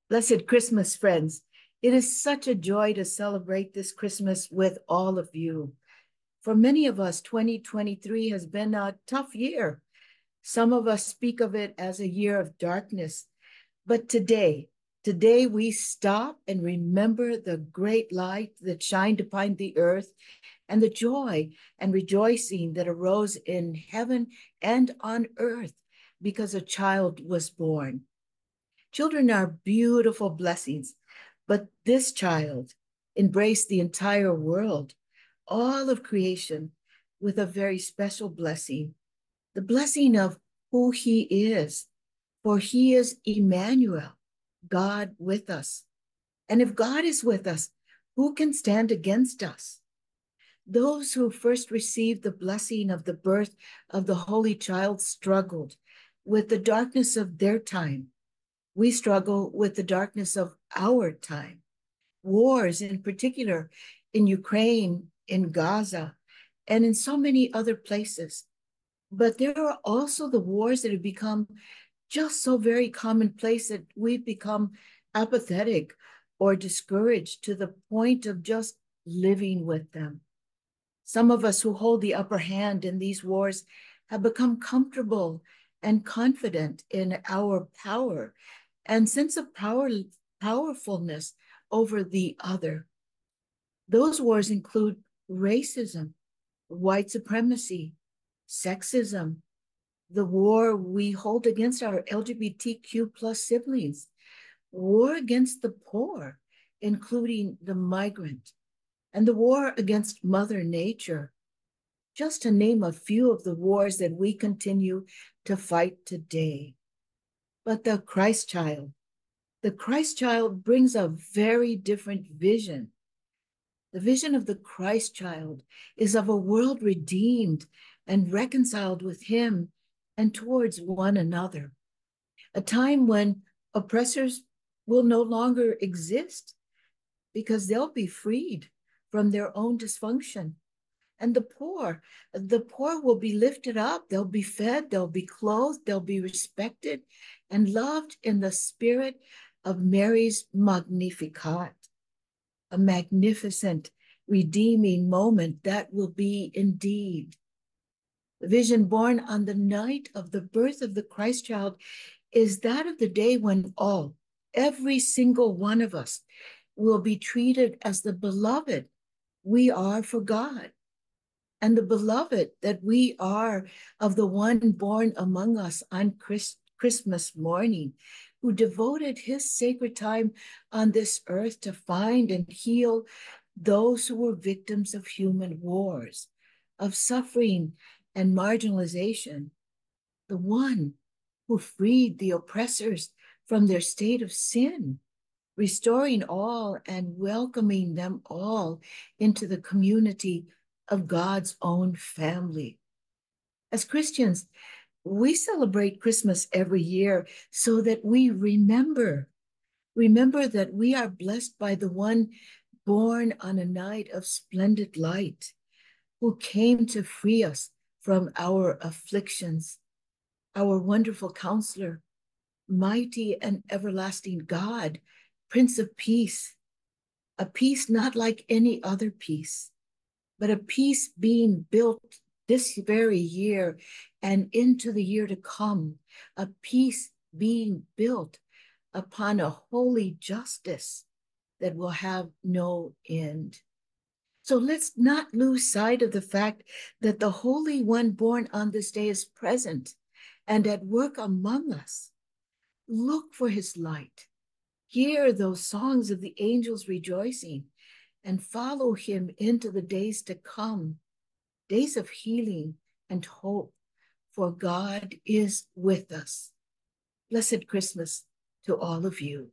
Blessed Christmas, friends. It is such a joy to celebrate this Christmas with all of you. For many of us, 2023 has been a tough year. Some of us speak of it as a year of darkness. But today we stop and remember the great light that shined upon the earth and the joy and rejoicing that arose in heaven and on earth because a child was born. Children are beautiful blessings, but this child embraced the entire world, all of creation, with a very special blessing, the blessing of who he is, for he is Emmanuel, God with us. And if God is with us, who can stand against us? Those who first received the blessing of the birth of the Holy Child struggled with the darkness of their time. We struggle with the darkness of our time. Wars, in particular, in Ukraine, in Gaza, and in so many other places. But there are also the wars that have become just so very commonplace that we've become apathetic or discouraged to the point of just living with them. Some of us who hold the upper hand in these wars have become comfortable and confident in our power and sense of powerfulness over the other. Those wars include racism, white supremacy, sexism, the war we hold against our LGBTQ plus siblings, war against the poor, including the migrant, and the war against Mother Nature, just to name a few of the wars that we continue to fight today. But the Christ child brings a very different vision. The vision of the Christ child is of a world redeemed and reconciled with him and towards one another. A time when oppressors will no longer exist because they'll be freed from their own dysfunction. And the poor will be lifted up. They'll be fed, they'll be clothed, they'll be respected and loved in the spirit of Mary's Magnificat, a magnificent, redeeming moment that will be indeed. The vision born on the night of the birth of the Christ child is that of the day when every single one of us, will be treated as the beloved we are for God, and the beloved that we are of the one born among us on Christmas morning, who devoted his sacred time on this earth to find and heal those who were victims of human wars, of suffering and marginalization, the one who freed the oppressors from their state of sin, restoring all and welcoming them all into the community of God's own family. As Christians, we celebrate Christmas every year so that we remember that we are blessed by the one born on a night of splendid light, who came to free us from our afflictions, our wonderful counselor, mighty and everlasting God, Prince of Peace, a peace not like any other peace, but a peace being built this very year and into the year to come, a peace being built upon a holy justice that will have no end. So let's not lose sight of the fact that the Holy One born on this day is present and at work among us. Look for his light. Hear those songs of the angels rejoicing and follow him into the days to come, days of healing and hope, for God is with us. Blessed Christmas to all of you.